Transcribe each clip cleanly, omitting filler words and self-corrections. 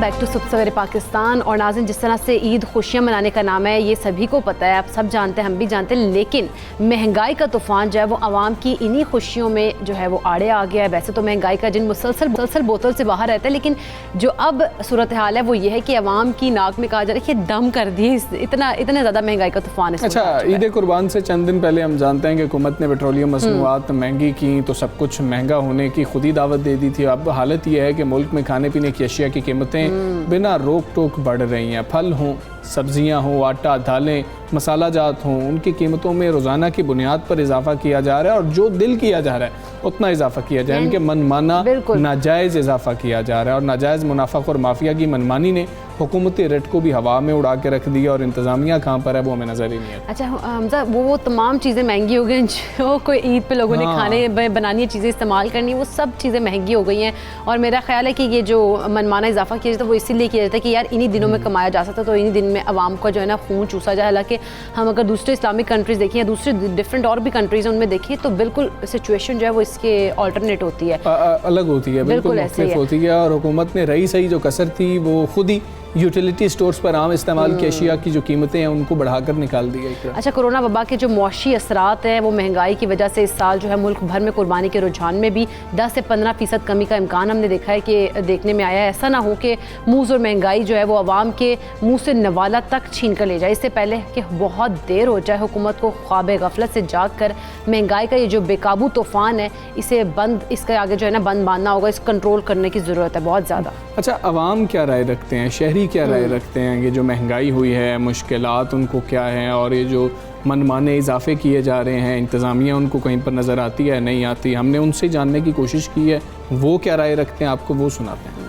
Back to सुबह सवेरे पाकिस्तान। और नाज़रीन, जिस तरह से ईद खुशियां मनाने का नाम है, ये सभी को पता है, आप सब जानते हैं, हम भी जानते हैं, लेकिन महंगाई का तूफान जो है वो आवाम की इन्हीं खुशियों में जो है वो आड़े आ गया है। वैसे तो महंगाई का जिन मुसलसल बोतल से बाहर रहता है, लेकिन जो अब सूरत हाल है वो ये है कि आवाम की नाक में कहा जा रहा है कि दम कर दी, इतना ज़्यादा महंगाई का तूफान है। अच्छा, ईद कुर्बान से चंद दिन पहले हम जानते हैं कि हुकूमत ने पेट्रोलियम मसनूआत महंगी की, तो सब कुछ महंगा होने की खुद ही दावत दे दी थी। अब हालत यह है कि मुल्क में खाने पीने की अशिया की कीमतें बिना रोक टोक बढ़ रही हैं। फल हों, सब्जियां हों, आटा, दालें, मसाला जात हों, उनकी कीमतों में रोज़ाना की बुनियाद पर इजाफा किया जा रहा है, और जो दिल किया जा रहा है उतना इजाफा किया जा रहा है। इनके मनमाना नाजायज़ इजाफा किया जा रहा है, और नाजायज़ मुनाफाखोर माफिया की मनमानी ने हुकूमती रेट को भी हवा में उड़ा के रख दिया, और इंतज़ामिया कहाँ पर है वो हमें नज़र ही नहीं आता। अच्छा हमजा, वो तमाम चीज़ें महंगी हो गई जो कोई ईद पे लोगों ने खाने बनानी है, चीज़ें इस्तेमाल करनी है, वो सब चीज़ें महंगी हो गई हैं। और मेरा ख्याल है कि ये जो मनमाना इजाफा किया जाता है वो इसीलिए किया जाता है कि यार इन्हीं दिनों में कमाया जा सकता है, तो इन्हीं दिन में आवाम का जो है ना खून चूसा जाए। हालांकि हम अगर दूसरे इस्लामिक कंट्रीज़ देखें या दूसरे डिफरेंट और भी कंट्रीज़ हैं उनमें देखिए तो बिल्कुल सिचुएशन जो है वो इसके ऑल्टरनेट होती है, अलग होती है, बिल्कुल ऐसे होती है। और हुकूमत ने रही सही जो कसर थी वो खुद ही यूटिलिटी स्टोर्स पर आम इस्तेमाल की अशिया की जो कीमतें हैं उनको बढ़ाकर निकाल दी गई। अच्छा, कोरोना वबा के जो मौशी असरात हैं वो महंगाई की वजह से इस साल जो है मुल्क भर में कुर्बानी के रुझान में भी 10 से 15% कमी का इम्कान हमने देखा है कि देखने में आया है। ऐसा ना हो कि मुँह और महंगाई जो है वो आवाम के मुँह से नवाला तक छीन कर ले जाए। इससे पहले कि बहुत देर हो जाए, हुकूमत को ख्वाब गफलत से जाग कर महंगाई का ये जो बेकाबू तूफ़ान है इसे इसके आगे जो है ना बंद बांधना होगा, इस कंट्रोल करने की ज़रूरत है बहुत ज़्यादा। अच्छा, आवाम क्या राय रखते हैं, शहरी क्या राय रखते हैं कि जो महंगाई हुई है, मुश्किलात उनको क्या हैं, और ये जो मनमाने इजाफे किए जा रहे हैं, इंतज़ामिया उनको कहीं पर नज़र आती है नहीं आती? हमने उनसे जानने की कोशिश की है, वो क्या राय रखते हैं आपको वो सुनाते हैं।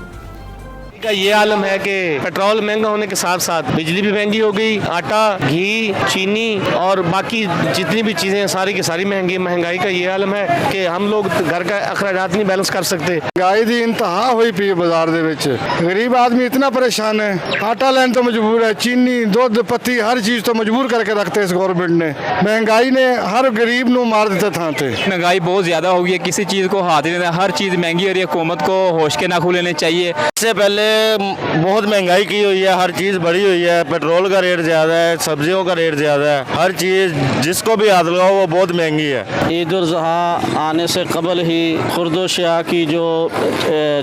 का ये आलम है कि पेट्रोल महंगा होने के साथ साथ बिजली भी महंगी हो गई, आटा, घी, चीनी और बाकी जितनी भी चीज़ें सारी की सारी महंगाई का ये आलम है कि हम लोग घर का अखराजात नहीं बैलेंस कर सकते। महंगाई दी इंतहा हुई पी बाजार दे विच, गरीब आदमी इतना परेशान है, आटा लेने तो मजबूर है, चीनी, दूध, पत्ती, हर चीज़ तो मजबूर करके रखते इस गवर्नमेंट ने। महंगाई ने हर गरीब नू मार दिता था। महंगाई बहुत ज़्यादा हो गई है, किसी चीज़ को हाथ नहीं देना, हर चीज़ महंगी हो रही है। हुकूमत को होश के नाखून लेने चाहिए। इससे पहले बहुत महंगाई की हुई है, हर चीज़ बढ़ी हुई है, पेट्रोल का रेट ज़्यादा है, सब्जियों का रेट ज़्यादा है, हर चीज़ जिसको भी हाथ लगाओ वो बहुत महंगी है। ईद उल ज़ुहा आने से कबल ही खुर्द शाह की जो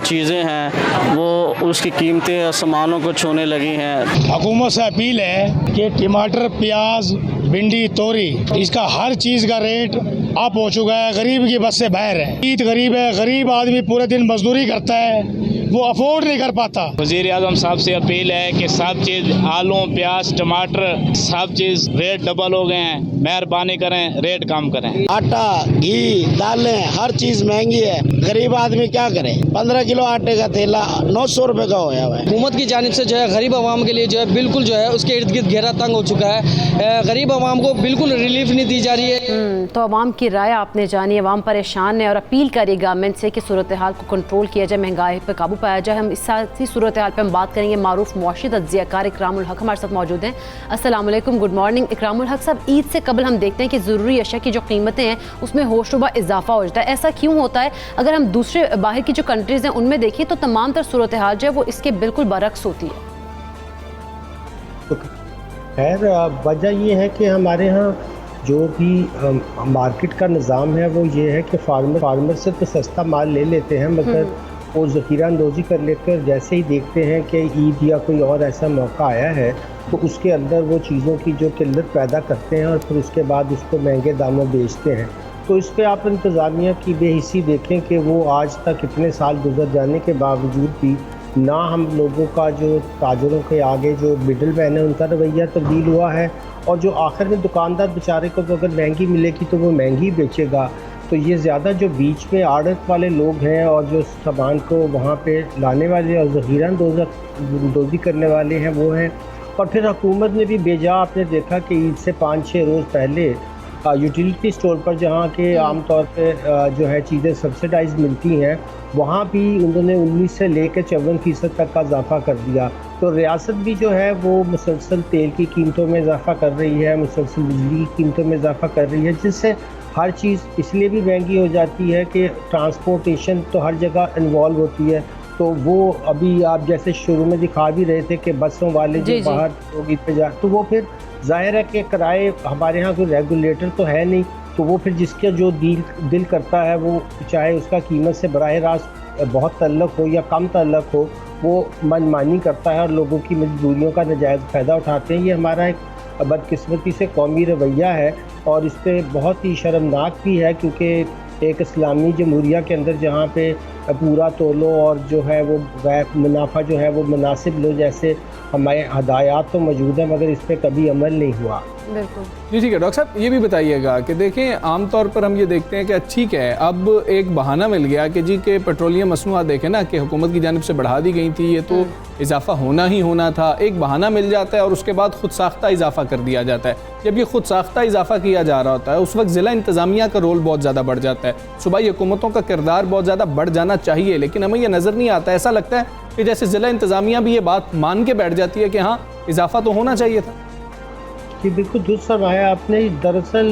चीज़ें हैं वो उसकी कीमतें आसमानों को छूने लगी हैं। हुकूमत से अपील है कि टमाटर, प्याज, भिंडी, तोरी, इसका हर चीज़ का रेट अप हो चुका है, गरीब की बस से बाहर है। ईद गरीब है, गरीब आदमी पूरे दिन मजदूरी करता है, वो अफोर्ड नहीं कर पाता। वज़ीर आज़म साहब से अपील है कि सब चीज़ आलू, प्याज, टमाटर, सब चीज़ रेट डबल हो गए हैं, मेहरबानी करें रेट कम करें। आटा, घी, दालें, हर चीज़ महंगी है, गरीब आदमी क्या करे। 15 किलो आटे का थैला 900 रुपये का होया हुआ है। हुकूमत की जानिब से जो है गरीब आवाम के लिए जो है बिल्कुल जो है उसके इर्द गिर्द घेरा तंग हो चुका है, गरीब आवाम को बिल्कुल रिलीफ नहीं दी जा रही है। तो आवाम की राय आपने जानी, आवाम परेशान है और अपील करी गवर्नमेंट से कि सूरत हाल को कंट्रोल किया जाए, महंगाई पर काबू पाया जाए। हम इस साथ ही सूरत हाल पर हम बात करेंगे मारूफ मुआशी तज्ज़ियाकार इकरामुल हक हमारे साथ मौजूद हैं। अस्सलाम वालेकुम, गुड मॉर्निंग इकरामुल हक साहब। ईद से कबल हम देखते हैं कि ज़रूरी अशिया की जो कीमतें हैं उसमें होशरुबा इजाफा हो जाता है, ऐसा क्यों होता है? अगर हम दूसरे बाहर की जो कंट्रीज़ हैं उनमें देखिए तो तमाम तर सूरत हाल जो है वो इसके बिल्कुल बरक्स होती है। खैर, वजह ये है कि हमारे यहाँ जो भी मार्केट का निज़ाम है वो ये है कि फार्मर से तो सस्ता माल ले लेते हैं, मगर वो ज़ख़ीरा अंदोज़ी कर लेकर जैसे ही देखते हैं कि ईद या कोई और ऐसा मौका आया है तो उसके अंदर वो चीज़ों की जो किल्लत पैदा करते हैं और फिर उसके बाद उसको महंगे दामों बेचते हैं। तो इस पर आप इंतज़ामिया की बेहिसी देखें कि वो आज तक इतने साल गुजर जाने के बावजूद भी ना हम लोगों का जो ताजरों के आगे जो मिडल मैन है उनका रवैया तब्दील हुआ है, और जो आखिर में दुकानदार बेचारे को अगर महंगी मिलेगी तो वो महंगी बेचेगा। तो ये ज़्यादा जो बीच में आड़त वाले लोग हैं और जो सामान को वहाँ पे लाने वाले और ज़ख़ीरा अंदोज़ी करने वाले हैं वो हैं। और फिर हुकूमत ने भी बेजा आपने देखा कि ईद से 5-6 रोज़ पहले यूटिलिटी स्टोर पर जहाँ के आम तौर पे जो है चीज़ें सब्सिडाइज मिलती हैं वहाँ भी उन्होंने 19 से लेकर 54% तक का इजाफा कर दिया। तो रियासत भी जो है वो मुसलसल तेल की कीमतों में इजाफा कर रही है, मुसलसल बिजली की कीमतों में इजाफा कर रही है, जिससे हर चीज़ इसलिए भी महंगी हो जाती है कि ट्रांसपोर्टेशन तो हर जगह इन्वॉल्व होती है। तो वो अभी आप जैसे शुरू में दिखा भी रहे थे कि बसों वाले जी, जो जी। बाहर लोग ईद पे जा, तो वो फिर जाहिर है कि किराए, हमारे यहाँ कोई रेगुलेटर तो है नहीं, तो वो फिर जिसका जो दिल करता है वो चाहे उसका कीमत से बराह रास्त बहुत तल्लक हो या कम तल्लक हो, वो मनमानी करता है और लोगों की मजबूरियों का नाजायज़ फ़ायदा उठाते हैं। ये हमारा एक बदकिस्मती से कौमी रवैया है और इस पे बहुत ही शर्मनाक भी है, क्योंकि एक इस्लामी जमहूरिया के अंदर जहाँ पे पूरा तोलो और जो है वो गैर मुनाफा जो है वो मुनासिब लो जैसे हमारे हदायत तो मौजूद है, मगर इस पर कभी अमल नहीं हुआ। बिल्कुल जी ठीक है डॉक्टर साहब, ये भी बताइएगा कि देखें आमतौर पर हम ये देखते हैं कि ठीक है अब एक बहाना मिल गया कि जी के पेट्रोलियम मसनूआत देखें ना कि हुकूमत की जानिब से बढ़ा दी गई थी, ये तो इजाफा होना ही होना था, एक बहाना मिल जाता है और उसके बाद खुद साख्ता इजाफा कर दिया जाता है। जब ये खुद साख्ता इजाफा किया जा रहा होता है उस वक्त ज़िला इंतज़ामिया का रोल बहुत ज़्यादा बढ़ जाता है, सूबाई हुकूमतों का किरदार बहुत ज़्यादा बढ़ जाना चाहिए, लेकिन हमें यह नज़र नहीं आता। ऐसा लगता है कि जैसे ज़िला इंतज़ामिया भी ये बात मान के बैठ जाती है कि हाँ इजाफा तो होना चाहिए था। कि बिल्कुल दुरुस्त फरमाया आपने। दरअसल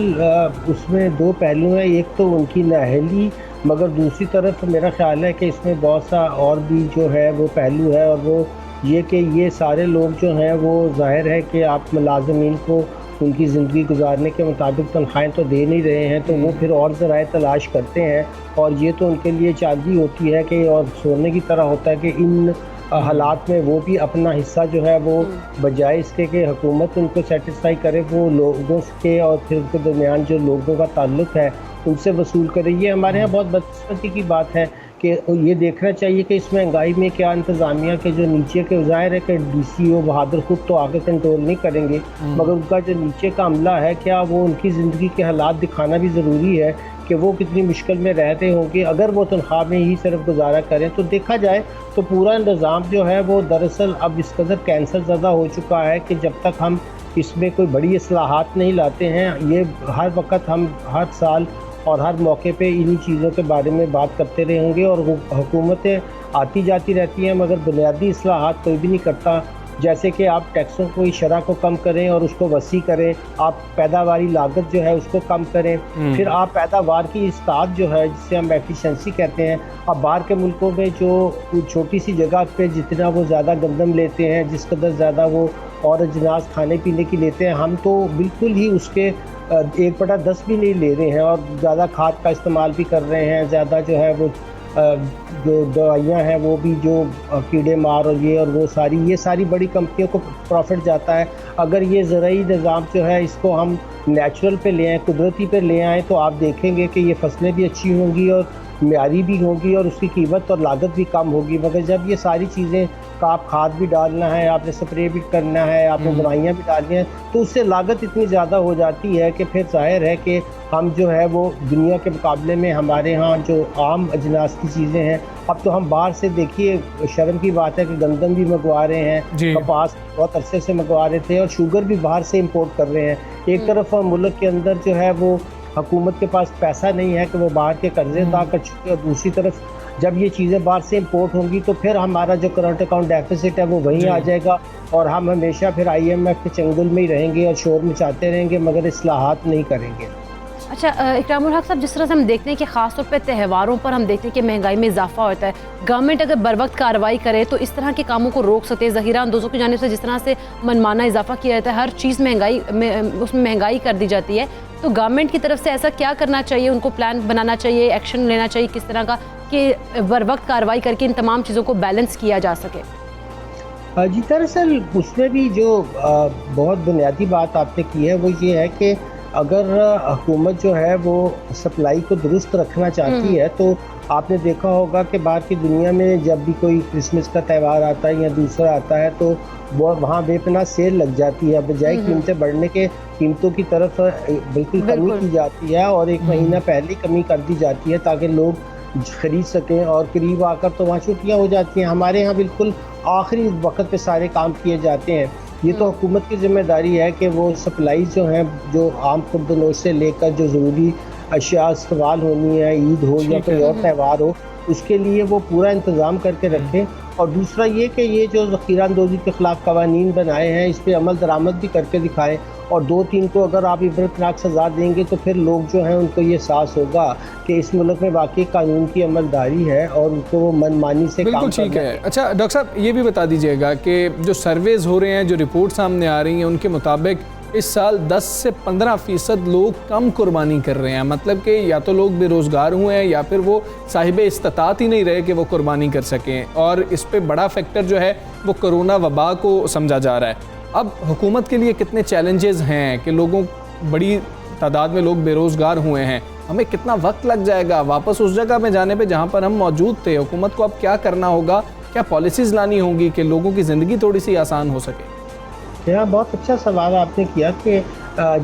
उसमें दो पहलू हैं, एक तो उनकी नाअहली, मगर दूसरी तरफ मेरा ख्याल है कि इसमें बहुत सा और भी जो है वो पहलू है, और वो ये कि ये सारे लोग जो हैं वो ज़ाहिर है कि आप मुलाजमीन को उनकी ज़िंदगी गुजारने के मुताबिक तनख्वाहें तो दे नहीं रहे हैं, तो वो फिर और ज़राए तलाश करते हैं, और ये तो उनके लिए चांदी होती है कि और सोने की तरह होता है कि इन हालात में वो भी अपना हिस्सा जो है वो बजाय इसके कि हुकूमत उनको सेटिस्फाई करे, वो लोगों के और फिर उनके दरमियान जो लोगों का ताल्लुक़ है उनसे वसूल करे। ये हमारे यहाँ बहुत बदकिस्मती की बात है कि ये देखना चाहिए कि इस महंगाई में क्या इंतज़ामिया के जो नीचे के, ज़ाहिर है कि DCO बहादुर खुद तो आगे कंट्रोल नहीं करेंगे, मगर उनका जो नीचे का अमला है क्या वो उनकी ज़िंदगी के हालात दिखाना भी ज़रूरी है कि वो कितनी मुश्किल में रहते होंगे। अगर वो तनख्वाह में ही सिर्फ गुजारा करें तो देखा जाए तो पूरा निज़ाम जो है वो दरअसल अब इस कदर कैंसर ज़दा हो चुका है कि जब तक हम इसमें कोई बड़ी इस्लाहात नहीं लाते हैं, ये हर वक्त हम हर साल और हर मौके पे इन्हीं चीज़ों के बारे में बात करते रहेंगे और हुकूमतें आती जाती रहती हैं, मगर बुनियादी इस्लाहात कोई भी नहीं करता। जैसे कि आप टैक्सों को शरह को कम करें और उसको वसी करें, आप पैदावारी लागत जो है उसको कम करें, फिर आप पैदावार की इस्तात जो है जिसे हम एफिशिएंसी कहते हैं, अब बाहर के मुल्कों में जो छोटी सी जगह पे जितना वो ज़्यादा गंदम लेते हैं, जिस कदर ज़्यादा वो और अजनास खाने पीने की लेते हैं, हम तो बिल्कुल ही उसके 1/10 भी नहीं ले रहे हैं और ज़्यादा खाद का इस्तेमाल भी कर रहे हैं, ज़्यादा जो है वो जो दवाइयाँ हैं वो भी जो कीड़े मार और ये और वो ये सारी बड़ी कंपनियों को प्रॉफिट जाता है। अगर ये ज़रूरी निज़ाम जो है इसको हम नेचुरल पे ले आएँ, कुदरती पे ले आएँ, तो आप देखेंगे कि ये फसलें भी अच्छी होंगी और म्यारी भी होगी और उसकी कीमत और लागत भी कम होगी। मगर जब ये सारी चीज़ें का आप खाद भी डालना है, आपने स्प्रे भी करना है, आपने दवाइयाँ भी डालनी हैं, तो उससे लागत इतनी ज़्यादा हो जाती है कि फिर जाहिर है कि हम जो है वो दुनिया के मुकाबले में हमारे यहाँ जो आम अजनास की चीज़ें हैं, अब तो हम बाहर से देखिए, शर्म की बात है कि गंदम भी मंगवा रहे हैं, कपास बहुत अरसे से मंगवा रहे थे और शुगर भी बाहर से इंपोर्ट कर रहे हैं। एक तरफ मुल्क के अंदर जो है वो हुकूमत के पास पैसा नहीं है कि वो बाहर के कर्जे अदा कर चुके, और दूसरी तरफ जब ये चीज़ें बाहर से इंपोर्ट होंगी तो फिर हमारा जो करंट अकाउंट डेफिसिट है वो वहीं आ जाएगा और हम हमेशा फिर IMF के चंगुल में ही रहेंगे और शोर मचाते रहेंगे, मगर इस्लाहात नहीं करेंगे। अच्छा इकरामुल हक साहब, जिस तरह से हम देखते हैं कि ख़ास तौर पे त्योहारों पर हम देखते हैं कि महंगाई में इजाफा होता है, गवर्नमेंट अगर बर वक्त कार्रवाई करे तो इस तरह के कामों को रोक सकते हैं। ज़हीरा अंदोज़ों की जानिब से जिस तरह से मनमाना इजाफा किया जाता है, हर चीज़ महंगाई में उसमें महंगाई कर दी जाती है, तो गवर्नमेंट की तरफ से ऐसा क्या करना चाहिए, उनको प्लान बनाना चाहिए, एक्शन लेना चाहिए किस तरह का कि बर वक्त कार्रवाई करके इन तमाम चीज़ों को बैलेंस किया जा सके? जी दरअसल उसमें भी जो बहुत बुनियादी बात आपने की है वो ये है कि अगर हुकूमत जो है वो सप्लाई को दुरुस्त रखना चाहती है, तो आपने देखा होगा कि बाहर की दुनिया में जब भी कोई क्रिसमस का त्यौहार आता है या दूसरा आता है तो वो वहाँ बेपनाह सेल लग जाती है, बजाय कीमतें बढ़ने के कीमतों की तरफ बिल्कुल कमी की जाती है और 1 महीना पहले कमी कर दी जाती है ताकि लोग ख़रीद सकें, और करीब आकर तो वहाँ छुट्टियाँ हो जाती हैं। हमारे यहाँ बिल्कुल आखिरी वक्त पे सारे काम किए जाते हैं। ये तो हुकूमत की जिम्मेदारी है कि वो सप्लाई जो हैं, जो आम खुर्दनोश से लेकर जो ज़रूरी अशिया इस्तेमाल होनी है, ईद हो या कोई और त्यौहार हो, उसके लिए वो पूरा इंतज़ाम करके रखें और दूसरा ये कि ये जो ज़ख़ीरा अंदोज़ी के ख़िलाफ़ क़वानीन बनाए हैं इस पर अमल दरामद भी करके दिखाएं, और 2-3 को अगर आप इबरतनाक सज़ा देंगे तो फिर लोग जो हैं उनको ये एहसास होगा कि इस मुल्क में वाकई कानून की अमलदारी है और उनको वो मनमानी से बिल्कुल काम ठीक है। अच्छा डॉक्टर साहब ये भी बता दीजिएगा कि जो सर्वेज़ हो रहे हैं, जो रिपोर्ट सामने आ रही हैं, उनके मुताबिक इस साल 10 से 15% लोग कम कुर्बानी कर रहे हैं। मतलब कि या तो लोग बेरोज़गार हुए हैं या फिर वो साहिब इस्तात ही नहीं रहे कि वो कुर्बानी कर सकें, और इस पे बड़ा फैक्टर जो है वो कोरोना वबा को समझा जा रहा है। अब हुकूमत के लिए कितने चैलेंजेस हैं कि लोगों बड़ी तादाद में लोग बेरोज़गार हुए हैं, हमें कितना वक्त लग जाएगा वापस उस जगह में जाने पे जहाँ पर हम मौजूद थे। हुकूमत को अब क्या करना होगा, क्या पॉलिसीज़ लानी होंगी कि लोगों की ज़िंदगी थोड़ी सी आसान हो सके? यहाँ बहुत अच्छा सवाल आपने किया कि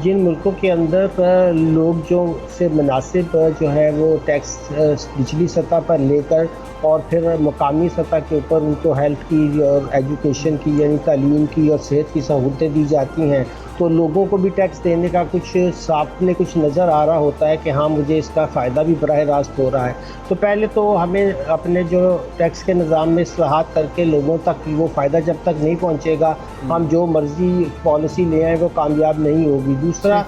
जिन मुल्कों के अंदर लोग जो से मुनासिब जो है वो टैक्स निचली सतह पर लेकर और फिर मुकामी सतह के ऊपर उनको हेल्थ की और एजुकेशन की यानी तालीम की और सेहत की सहूलतें दी जाती हैं, तो लोगों को भी टैक्स देने का कुछ सामने कुछ नज़र आ रहा होता है कि हाँ मुझे इसका फ़ायदा भी बराह रास्त हो रहा है। तो पहले तो हमें अपने जो टैक्स के निज़ाम में इस्लाहात करके लोगों तक वो फ़ायदा जब तक नहीं पहुँचेगा हम जो मर्ज़ी पॉलिसी ले आएँ वो कामयाब नहीं होगी। दूसरा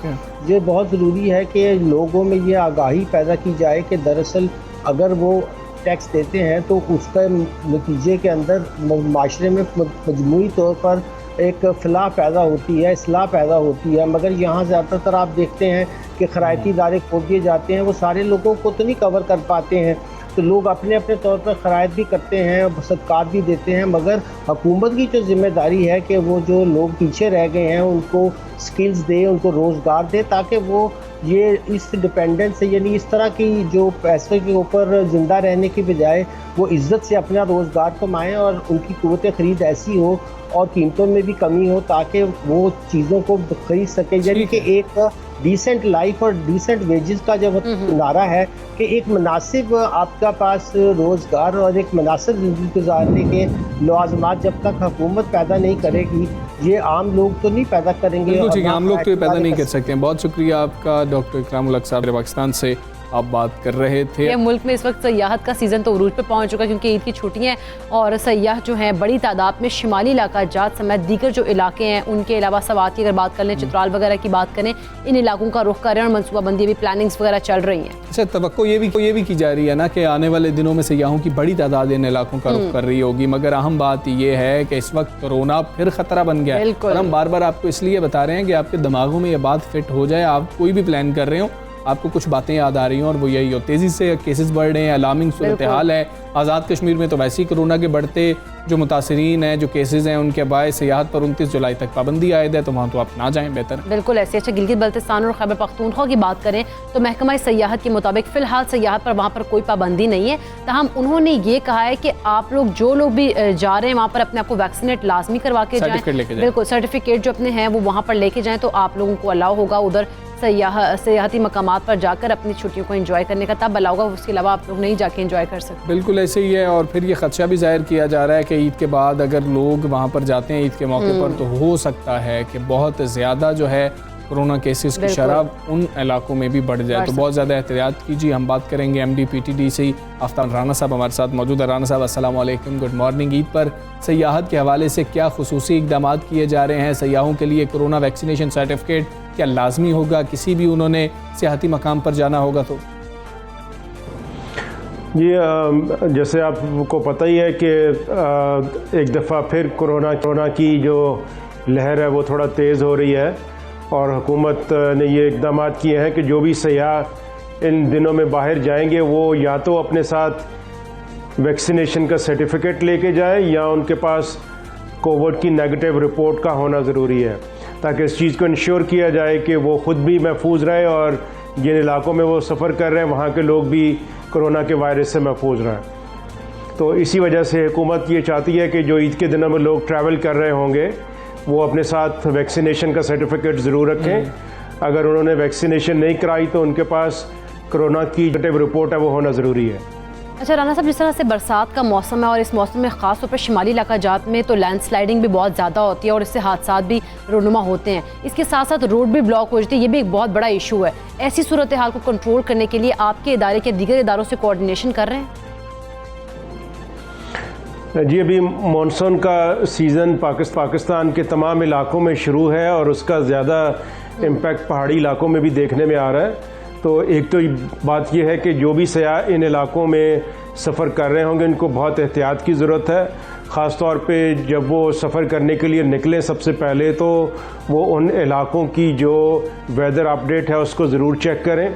ये बहुत ज़रूरी है कि लोगों में ये आगाही पैदा की जाए कि दरअसल अगर वो टैक्स देते हैं तो उसका नतीजे के अंदर माशरे में मजमूई तौर पर एक फ़लाह पैदा होती है, इस्लाह पैदा होती है। मगर यहाँ ज़्यादातर आप देखते हैं कि खैराती इदारे खोल दिए जाते हैं, वो सारे लोगों को तो नहीं कवर कर पाते हैं, तो लोग अपने अपने तौर पर खैरात भी करते हैं और सदक़ात भी देते हैं। मगर हुकूमत की जो ज़िम्मेदारी है कि वो जो लोग पीछे रह गए हैं उनको स्किल्स दे, उनको रोज़गार दे, ताकि वो ये इस डिपेंडेंस से यानी इस तरह की जो पैसे के ऊपर ज़िंदा रहने की बजाय वो इज़्ज़त से अपना रोज़गार कमाएँ और उनकी क़ुव्वत ख़रीद ऐसी हो और कीमतों में भी कमी हो ताकि वो चीज़ों को ख़रीद सकें। यानी कि एक डिसेंट लाइफ और डिसेंट वेजेस का जब नारा है कि एक मुनासिब आपका पास रोज़गार और एक मुनासिब ज़िंदगी गुजारने के लवाज़मात जब तक हुकूमत पैदा नहीं करेगी, ये आम लोग तो नहीं पैदा करेंगे। बिल्कुल ठीक है, आम लोग तो ये पैदा नहीं कर सकते हैं। बहुत शुक्रिया आपका डॉक्टर इकरामुल हक साहब, पाकिस्तान से आप बात कर रहे थे। ये मुल्क में इस वक्त सयाहत का सीज़न तो उरूज पे पहुंच चुका है क्योंकि ईद की छुट्टियां और सयाह जो हैं बड़ी तादाद में शिमाली इलाका जात समेत दीगर जो इलाके हैं उनके अलावा सवात की अगर बात कर लें, चित्राल वगैरह की बात करें, इन इलाकों का रुख कर रहे हैं और मनसूबाबंदी भी प्लानिंग्स वगैरह चल रही हैं। अच्छा, तवक्को ये भी की जा रही है ना कि आने वाले दिनों में सयाहों की बड़ी तादाद इन इलाकों का रुख कर रही होगी, मगर अहम बात ये है कि इस वक्त कोरोना फिर ख़तरा बन गया है और हम बार बार आपको इसलिए बता रहे हैं कि आपके दिमागों में ये बात फिट हो जाए। आप कोई भी प्लान कर रहे हो, आपको कुछ बातें याद आ रही हैं और वो यही हो, तेज़ी से केसेस बढ़ रहे हैं, अलार्मिंग सूरत हाल है। आज़ाद कश्मीर में तो वैसे ही कोरोना के बढ़ते जो मुतासरीन हैं, जो केसेस हैं, उनके बायस सयाहत पर 29 जुलाई तक पाबंदी आयद है, तो वहाँ तो आप ना जाएं बेहतर। बिल्कुल ऐसे। अच्छा, गिलगित बल्तिस्तान और खैबर पख्तूनख्वा की बात करें तो महकमा सयाहत के मुताबिक फ़िलहाल सयाहत पर वहाँ पर कोई पाबंदी नहीं है। ताहम उन्होंने ये कहा है कि आप लोग जो लोग भी जा रहे हैं वहाँ पर अपने आप को वैक्सीनेट लाजमी करवा के जाएँ। बिल्कुल, सर्टिफिकेट जो अपने हैं वो वहाँ पर लेके जाएँ तो आप लोगों को अलाउ होगा उधर सयाहती मकामात पर जाकर अपनी छुट्टियों को एंजॉय करने का, तब अलाउ होगा, उसके अलावा आप लोग नहीं जाके एंजॉय कर सकते। बिल्कुल ऐसे ही है। और फिर ये खदशा भी जाहिर किया जा रहा है कि ईद के बाद अगर लोग वहाँ पर जाते हैं ईद के मौके पर तो हो सकता है कि बहुत ज़्यादा जो है कोरोना केसेस की शरह उन इलाकों में भी बढ़ जाए, तो बहुत ज़्यादा एहतियात कीजिए। हम बात करेंगे MD PTD से आफ्ताब राना साहब हमारे साथ मौजूद है। राना साहब अस्सलाम वालेकुम, गुड मॉर्निंग। ईद पर सयाहत के हवाले से क्या खुसूसी इक़दाम किए जा रहे हैं? सयाहों के लिए कोरोना वैक्सीनेशन सर्टिफिकेट क्या लाजमी होगा किसी भी उन्होंने सियाहती मकाम पर जाना होगा तो? जी, जैसे आपको पता ही है कि एक दफ़ा फिर कोरोना की जो लहर है वो थोड़ा तेज़ हो रही है और हुकूमत ने ये इक़दाम किए हैं कि जो भी सयाह इन दिनों में बाहर जाएंगे वो या तो अपने साथ वैक्सीनेशन का सर्टिफिकेट लेके जाए या उनके पास कोविड की नेगेटिव रिपोर्ट का होना ज़रूरी है, ताकि इस चीज़ को इंश्योर किया जाए कि वो ख़ुद भी महफूज रहे और जिन इलाकों में वो सफ़र कर रहे हैं वहाँ के लोग भी कोरोना के वायरस से महफूज रहें। तो इसी वजह से हुकूमत ये चाहती है कि जो ईद के दिनों में लोग ट्रैवल कर रहे होंगे वो अपने साथ वैक्सीनेशन का सर्टिफिकेट ज़रूर रखें। अगर उन्होंने वैक्सीनेशन नहीं कराई तो उनके पास कोरोना की नेगेटिव रिपोर्ट है वो होना ज़रूरी है। अच्छा राना साहब, जिस तरह से बरसात का मौसम है और इस मौसम में ख़ास तौर पर शिमाली इलाका जात में तो लैंडस्लाइडिंग भी बहुत ज़्यादा होती है और इससे हादसा भी रोनुमा होते हैं, इसके साथ साथ रोड भी ब्लॉक हो जाती है, ये भी एक बहुत बड़ा इशू है। ऐसी सूरत हाल को कंट्रोल करने के लिए आपके इदारे के दीगर इदारों से कोऑर्डिनेशन कर रहे हैं? जी, अभी मानसून का सीज़न पाकिस्तान के तमाम इलाकों में शुरू है और उसका ज़्यादा इम्पैक्ट पहाड़ी इलाकों में भी देखने में आ रहा है। तो एक तो बात यह है कि जो भी सयाह इन इलाकों में सफ़र कर रहे होंगे उनको बहुत एहतियात की ज़रूरत है। ख़ास तौर पे जब वो सफ़र करने के लिए निकलें सबसे पहले तो वो उन इलाकों की जो वेदर अपडेट है उसको ज़रूर चेक करें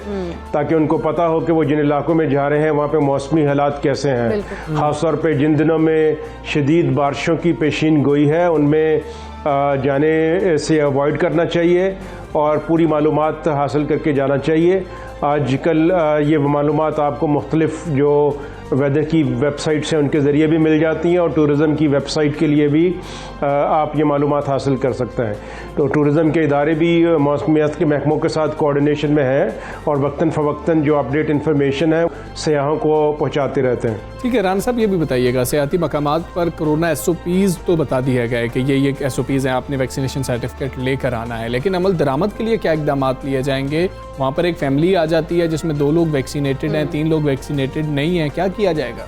ताकि उनको पता हो कि वो जिन इलाकों में जा रहे हैं वहाँ पे मौसमी हालात कैसे हैं। ख़ास तौर पे जिन दिनों में शदीद बारिशों की पेशीन गोई है उनमें जाने से अवॉइड करना चाहिए और पूरी मालूमात हासिल करके जाना चाहिए। आजकल ये मालूमात आपको मुख्तलिफ जो वेदर की वेबसाइट्स हैं उनके ज़रिए भी मिल जाती हैं और टूरिज़म की वेबसाइट के लिए भी आप ये मालूमात हासिल कर सकते हैं। तो टूरिज़म के इदारे भी मौसमियात के महकमों के साथ कोऑर्डिनेशन में है और वक्तन फ़वक्तन जो अपडेट इन्फॉर्मेशन है सयाहों को पहुँचाते रहते हैं। ठीक है राना साहब, ये भी बताइएगा सियाहती मकामात पर कोरोना SOPs तो बता दिया गया है कि ये SOPs हैं, आपने वैक्सीनेशन सर्टिफिकेट लेकर आना है, लेकिन अमल दरामद के लिए क्या इकदाम लिए जाएंगे? वहाँ पर एक फैमिली आ जाती है जिसमें 2 लोग वैक्सीनेटेड हैं, 3 लोग वैक्सीनेटेड नहीं हैं, क्या किया जाएगा?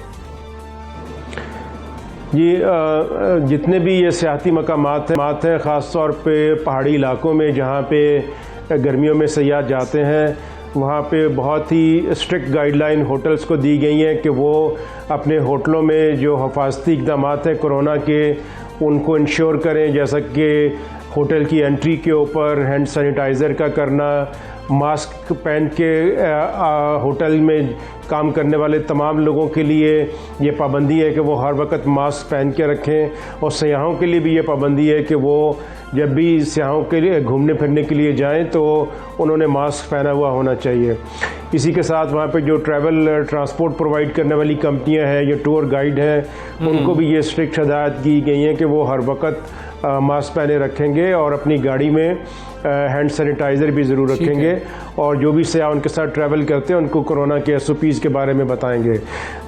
ये जितने भी ये सियाहती मकामात हैं ख़ास तौर पे पहाड़ी इलाकों में जहाँ पे गर्मियों में सयाह जाते हैं वहाँ पे बहुत ही स्ट्रिक्ट गाइडलाइन होटल्स को दी गई हैं कि वो अपने होटलों में जो हिफाजती इक़दाम हैं कोरोना के उनको इंश्योर करें, जैसा कि होटल की एंट्री के ऊपर हैंड सैनिटाइज़र का करना, मास्क पहन के होटल में काम करने वाले तमाम लोगों के लिए ये पाबंदी है कि वो हर वक्त मास्क पहन के रखें और सयाहों के लिए भी ये पाबंदी है कि वो जब भी सयाहों के लिए घूमने फिरने के लिए जाएं तो उन्होंने मास्क पहना हुआ होना चाहिए। इसी के साथ वहाँ पे जो ट्रैवल ट्रांसपोर्ट प्रोवाइड करने वाली कंपनियां हैं या टूर गाइड हैं उनको भी ये स्ट्रिक्ट हदायत की गई हैं कि वो हर वक्त मास्क पहने रखेंगे और अपनी गाड़ी में हैंड सैनिटाइज़र भी ज़रूर रखेंगे और जो भी सयाह उनके साथ ट्रैवल करते हैं उनको कोरोना के SOPs के बारे में बताएंगे।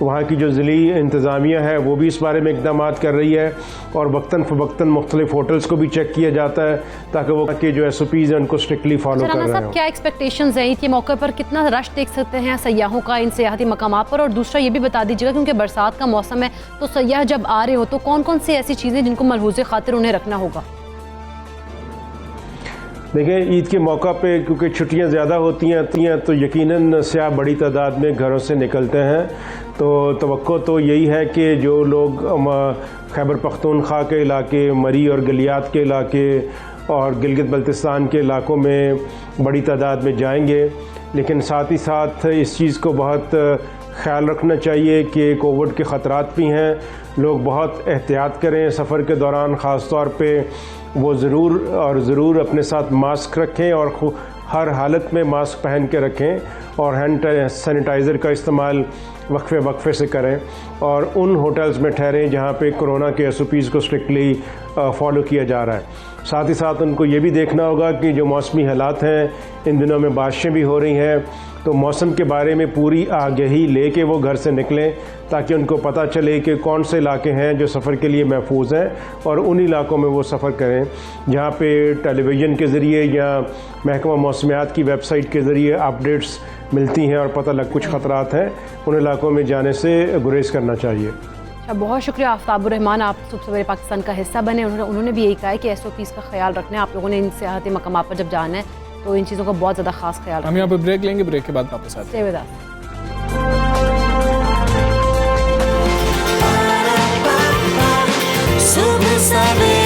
वहाँ की जो ज़िली इंतज़ामिया है वो भी इस बारे में इक़दाम कर रही है और वक्तन फ़वक्तन मुख्तलिफ होटल्स को भी चेक किया जाता है ताकि वो के जो SOPs हैं उनको स्ट्रिक्टली फॉलो कर रहे हैं। क्या एक्सपेक्टेशंस हैं ईद के मौके पर, कितना रश देख सकते हैं सयाहों का इन सियाहती मकामात पर? और दूसरा ये भी बता दीजिएगा क्योंकि बरसात का मौसम है तो सयाह जब आ रहे हो तो कौन कौन सी ऐसी चीज़ें जिनको मलहूज़े खातिर उन्हें रखना होगा? देखिए, ईद के मौका पे क्योंकि छुट्टियां ज़्यादा होती हैं तो यकीनन सयाह बड़ी तादाद में घरों से निकलते हैं। तो तवक्को तो यही है कि जो लोग खैबर पख्तूनख्वा के इलाके, मरी और गलियात के इलाके और गिलगित बल्तिस्तान के इलाकों में बड़ी तादाद में जाएंगे, लेकिन साथ ही साथ इस चीज़ को बहुत ख्याल रखना चाहिए कि कोविड के ख़तरात भी हैं। लोग बहुत एहतियात करें सफ़र के दौरान, ख़ास तौर पे वो ज़रूर अपने साथ मास्क रखें और हर हालत में मास्क पहन के रखें और हैंड सैनिटाइज़र का इस्तेमाल वक्फे से करें और उन होटल्स में ठहरें जहाँ पे कोरोना के SOPs को स्ट्रिक्टली फॉलो किया जा रहा है। साथ ही साथ उनको ये भी देखना होगा कि जो मौसमी हालात हैं, इन दिनों में बारिशें भी हो रही हैं, तो मौसम के बारे में पूरी आगाही लेके वो घर से निकलें ताकि उनको पता चले कि कौन से इलाके हैं जो सफ़र के लिए महफूज हैं और उन इलाकों में वो सफ़र करें जहाँ पे टेलीविज़न के ज़रिए या महकमा मौसमियात की वेबसाइट के ज़रिए अपडेट्स मिलती हैं और पता लग कुछ ख़तरात हैं, उन इलाकों में जाने से गुरेज करना चाहिए। अच्छा, बहुत शुक्रिया आफ्ताबुर रहमान, आप सुबह सवेरे पाकिस्तान का हिस्सा बने। उन्होंने भी यही कहा है कि SOPs का ख्याल रखना है। आप लोगों ने इन सियाहती मकामात पर जब जाना है तो इन चीज़ों का बहुत ज़्यादा खास ख्याल। हम यहाँ पे ब्रेक लेंगे, ब्रेक के बाद वापस आते हैं। सुबह सवेरे